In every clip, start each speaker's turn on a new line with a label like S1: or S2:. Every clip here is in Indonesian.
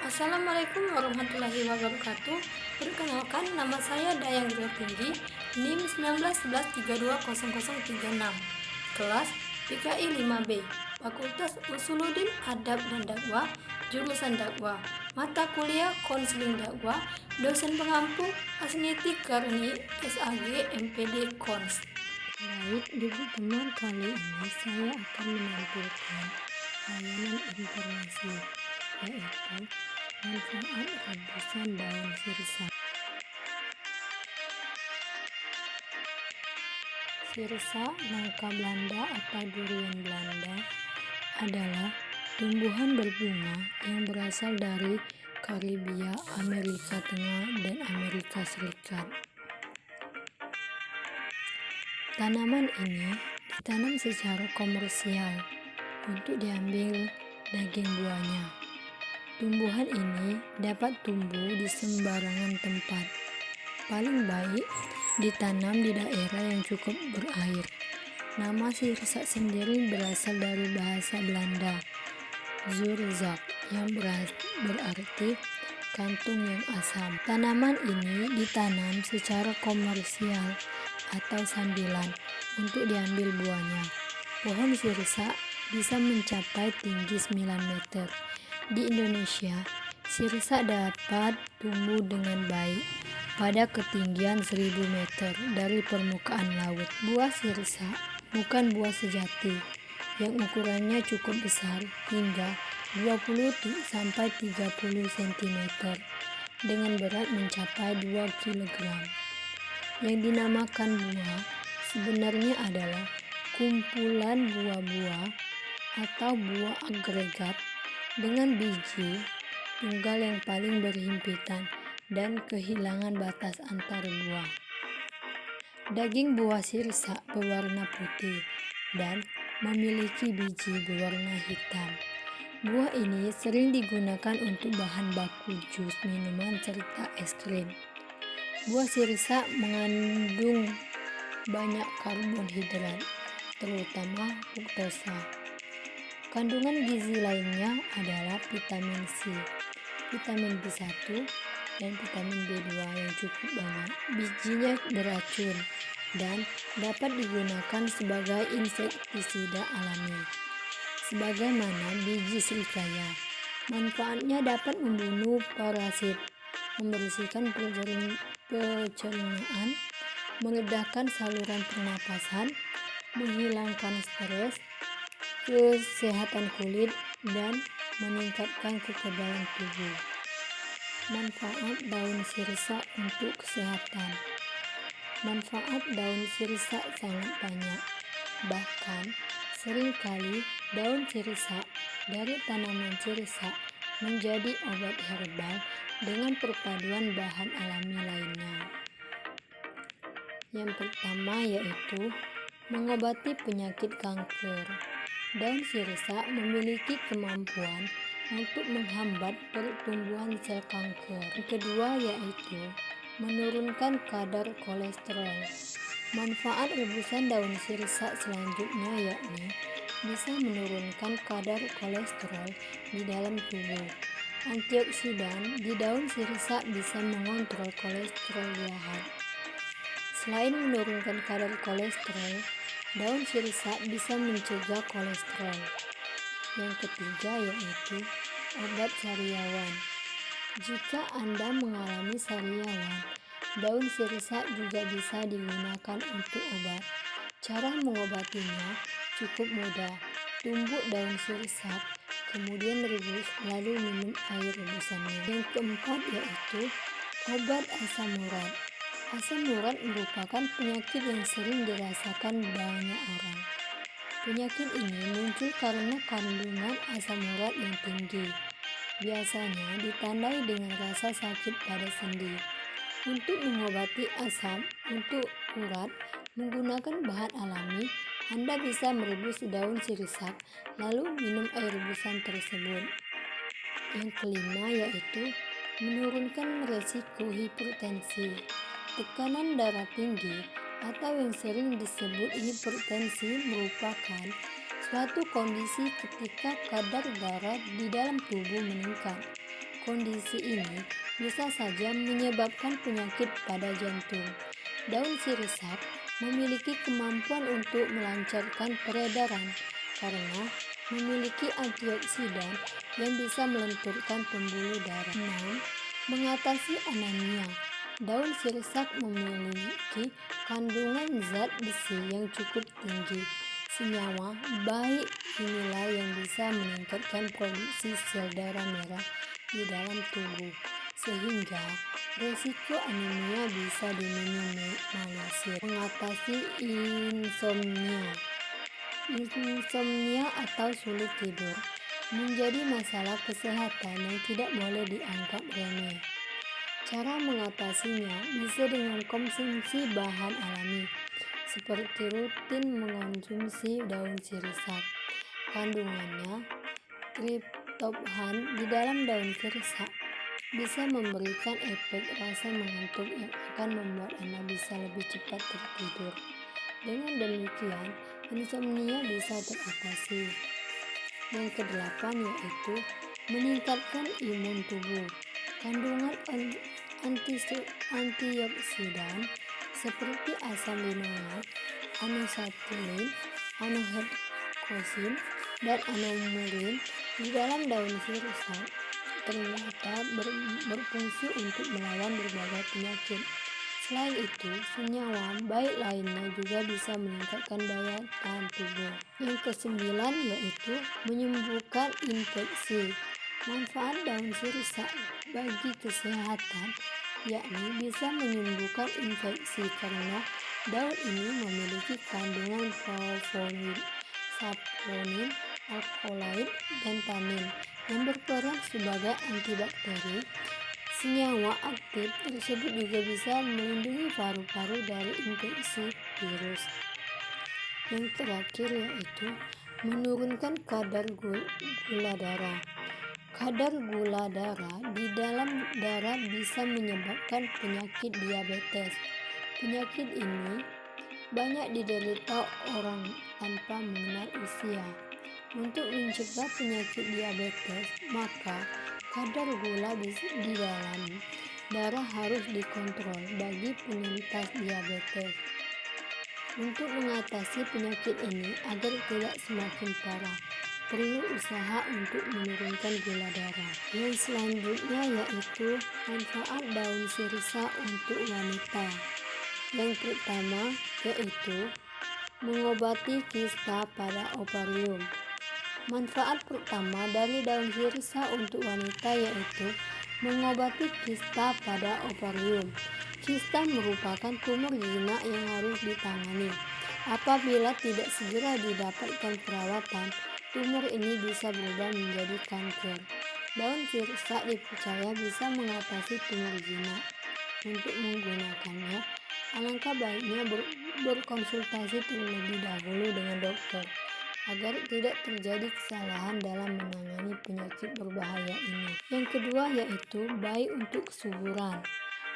S1: Assalamualaikum warahmatullahi wabarakatuh. Perkenalkan, nama saya Dayang Gria Tinggi, NIM 1911320036, kelas PKI 5B, Fakultas Usuluddin Adab dan Dakwah, jurusan Dakwah, mata kuliah Konseling Dakwah, dosen pengampu Asniti Karni, SAG, MPD Kons. Baik, di pertemuan kali ini saya akan menampilkan layanan informasi, yaitu manfaat rebusan daun sirsa. Sirsa, nangka Belanda atau durian Belanda, adalah tumbuhan berbunga yang berasal dari Karibia, Amerika Tengah, dan Amerika Serikat. Tanaman ini ditanam secara komersial untuk diambil daging buahnya. Tumbuhan ini dapat tumbuh di sembarangan tempat. Paling baik ditanam di daerah yang cukup berair. Nama sirsa sendiri berasal dari bahasa Belanda, zuurzak, yang berarti kantung yang asam. Tanaman ini ditanam secara komersial atau sambilan untuk diambil buahnya. Pohon sirsa bisa mencapai tinggi 9 meter. Di Indonesia, sirsa dapat tumbuh dengan baik pada ketinggian 1000 meter dari permukaan laut. Buah sirsa bukan buah sejati yang ukurannya cukup besar hingga 20-30 cm dengan berat mencapai 2 kg. Yang dinamakan buah sebenarnya adalah kumpulan buah-buah atau buah agregat dengan biji tunggal yang paling berhimpitan dan kehilangan batas antar buah. Daging buah sirsa berwarna putih dan memiliki biji berwarna hitam. Buah ini sering digunakan untuk bahan baku jus minuman serta es krim. Buah sirsa mengandung banyak karbohidrat, terutama fruktosa. Kandungan gizi lainnya adalah vitamin C, vitamin B1, dan vitamin B2 yang cukup banyak. Bijinya beracun dan dapat digunakan sebagai insektisida alami. Sebagaimana biji serikaya, manfaatnya dapat membunuh parasit, membersihkan pencernaan, meredakan saluran pernapasan, menghilangkan stres, kesehatan kulit, dan meningkatkan kekebalan tubuh. Manfaat daun sirsa untuk kesehatan. Manfaat daun sirsa sangat banyak. Bahkan seringkali daun sirsa dari tanaman sirsa menjadi obat herbal dengan perpaduan bahan alami lainnya. Yang pertama yaitu mengobati penyakit kanker. Daun sirsa memiliki kemampuan untuk menghambat pertumbuhan sel kanker. Yang kedua yaitu menurunkan kadar kolesterol. Manfaat rebusan daun sirsa selanjutnya yakni bisa menurunkan kadar kolesterol di dalam tubuh. Antioksidan di daun sirsa bisa mengontrol kolesterol jahat. Selain menurunkan kadar kolesterol, daun sirsa bisa mencegah kolesterol. Yang ketiga yaitu obat sariawan. Jika Anda mengalami sariawan, daun sirsa juga bisa digunakan untuk obat. Cara mengobatinya cukup mudah. Tumbuk daun sirsa, kemudian rebus, lalu minum air rebusannya. Yang keempat yaitu obat asam urat. Asam urat merupakan penyakit yang sering dirasakan banyak orang. Penyakit ini muncul karena kandungan asam urat yang tinggi. Biasanya ditandai dengan rasa sakit pada sendi. Untuk mengobati asam untuk urat menggunakan bahan alami, Anda bisa merebus daun sirsa lalu minum air rebusan tersebut. Yang kelima yaitu menurunkan resiko hipertensi. Tekanan darah tinggi atau yang sering disebut hipertensi merupakan suatu kondisi ketika kadar darah di dalam tubuh meningkat. Kondisi ini bisa saja menyebabkan penyakit pada jantung. Daun sirsak memiliki kemampuan untuk melancarkan peredaran karena memiliki antioksidan yang bisa melenturkan pembuluh darah. 6. Mengatasi anemia. Daun sirsak memiliki kandungan zat besi yang cukup tinggi. Senyawa baik inilah yang bisa meningkatkan produksi sel darah merah di dalam tubuh, sehingga resiko anemia bisa diminimalisir. Mengatasi insomnia. Insomnia atau sulit tidur menjadi masalah kesehatan yang tidak boleh dianggap remeh. Cara mengatasinya bisa dengan konsumsi bahan alami, seperti rutin mengonsumsi daun sirsak. Kandungannya triptofan di dalam daun sirsak bisa memberikan efek rasa mengantuk yang akan membuat Anda bisa lebih cepat tertidur. Dengan demikian, insomnia bisa teratasi. Yang kedelapan yaitu meningkatkan imun tubuh. Kandungan antioksidan seperti asam linoleat, anosatulin, anohexosin, dan anomurin di dalam daun sirsak ternyata berfungsi untuk melawan berbagai penyakit. Selain itu, senyawa baik lainnya juga bisa meningkatkan daya tahan tubuh. Yang kesembilan yaitu menyembuhkan infeksi. Manfaat daun sirsak bagi kesehatan yakni bisa menyembuhkan infeksi karena daun ini memiliki kandungan flavonoid, saponin, alkaloid, dan tanin yang berperan sebagai antibakteri. Senyawa aktif tersebut juga bisa melindungi paru-paru dari infeksi virus. Yang terakhir yaitu menurunkan kadar gula darah. Kadar gula darah di dalam darah bisa menyebabkan penyakit diabetes. Penyakit ini banyak diderita orang tanpa mengenal usia. Untuk mencegah penyakit diabetes, maka kadar gula di dalam darah harus dikontrol bagi penyintas diabetes. Untuk mengatasi penyakit ini agar tidak semakin parah, perlu usaha untuk menurunkan gula darah. Yang selanjutnya yaitu manfaat daun sirsak untuk wanita. Yang pertama yaitu mengobati kista pada ovarium. Manfaat pertama dari daun sirsak untuk wanita yaitu mengobati kista pada ovarium. Kista merupakan tumor jinak yang harus ditangani. Apabila tidak segera didapatkan perawatan, tumor ini bisa berubah menjadi kanker. Daun sirsak dipercaya bisa mengatasi tumor jinak. Untuk menggunakannya, alangkah baiknya berkonsultasi terlebih dahulu dengan dokter agar tidak terjadi kesalahan dalam menangani penyakit berbahaya ini. Yang kedua yaitu baik untuk kesuburan.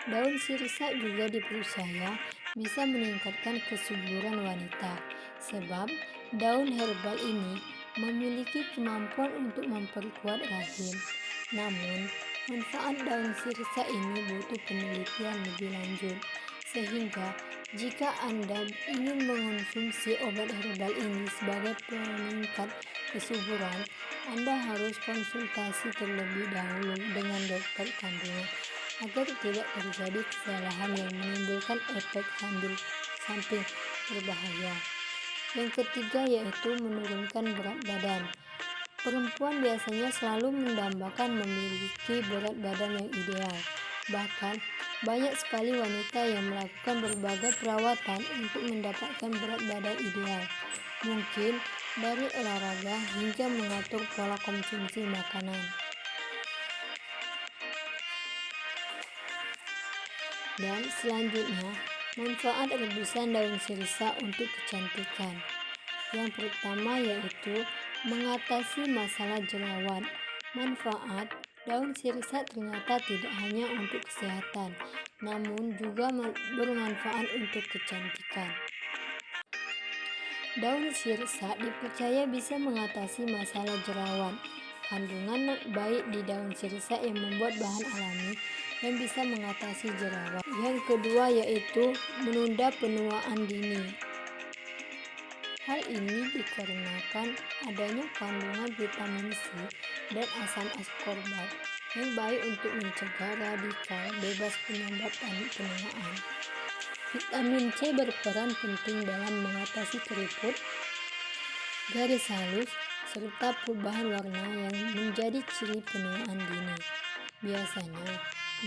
S1: Daun sirsak juga dipercaya bisa meningkatkan kesuburan wanita, sebab daun herbal ini memiliki kemampuan untuk memperkuat rahim. Namun, manfaat daun sirsak ini butuh penelitian lebih lanjut, sehingga jika Anda ingin mengonsumsi obat herbal ini sebagai peningkat kesuburan, Anda harus konsultasi terlebih dahulu dengan dokter kandungan agar tidak terjadi kesalahan yang menimbulkan efek samping berbahaya. Yang ketiga yaitu menurunkan berat badan. Perempuan biasanya selalu mendambakan memiliki berat badan yang ideal. Bahkan banyak sekali wanita yang melakukan berbagai perawatan untuk mendapatkan berat badan ideal. Mungkin dari olahraga hingga mengatur pola konsumsi makanan. Dan selanjutnya, manfaat rebusan daun sirsak untuk kecantikan. Yang pertama yaitu mengatasi masalah jerawat. Manfaat daun sirsak ternyata tidak hanya untuk kesehatan, namun juga bermanfaat untuk kecantikan. Daun sirsak dipercaya bisa mengatasi masalah jerawat. kandungan baik di daun sirsak yang membuat bahan alami yang bisa mengatasi jerawat. Yang kedua yaitu menunda penuaan dini. Hal ini dikarenakan adanya kandungan vitamin C dan asam askorbat yang baik untuk mencegah radikal bebas penyebab penuaan. Vitamin C berperan penting dalam mengatasi keriput, garis halus, serta perubahan warna yang menjadi ciri penuaan dini. Biasanya,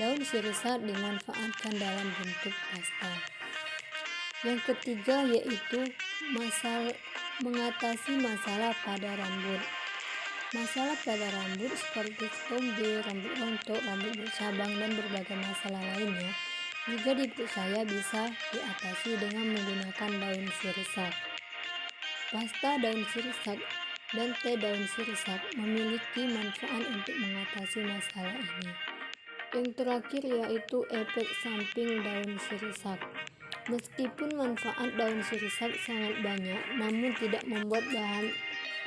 S1: daun sirsak dimanfaatkan dalam bentuk pasta. Yang ketiga yaitu mengatasi masalah pada rambut. Masalah pada rambut seperti tombe, rambut rontok, rambut bercabang, dan berbagai masalah lainnya juga dipercaya bisa diatasi dengan menggunakan daun sirsak. Pasta daun sirsak dan teh daun sirsak memiliki manfaat untuk mengatasi masalah ini. Yang terakhir yaitu efek samping daun sirsak. Meskipun manfaat daun sirsak sangat banyak, namun tidak membuat bahan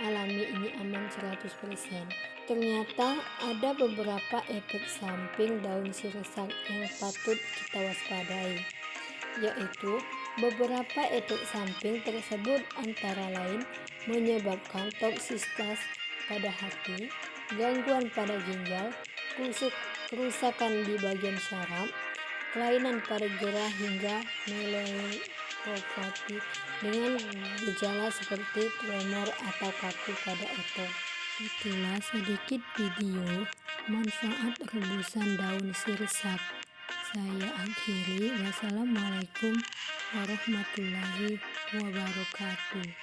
S1: alami ini aman 100%. Ternyata ada beberapa efek samping daun sirsak yang patut kita waspadai, yaitu beberapa efek samping tersebut antara lain menyebabkan toksisitas pada hati, gangguan pada ginjal, kerusakan di bagian syaraf, kelainan pada gerah hingga neuropati dengan gejala seperti tremor atau kaku pada otot. Itulah sedikit video manfaat rebusan daun sirsak. Saya akhiri. Wassalamualaikum warahmatullahi wabarakatuh.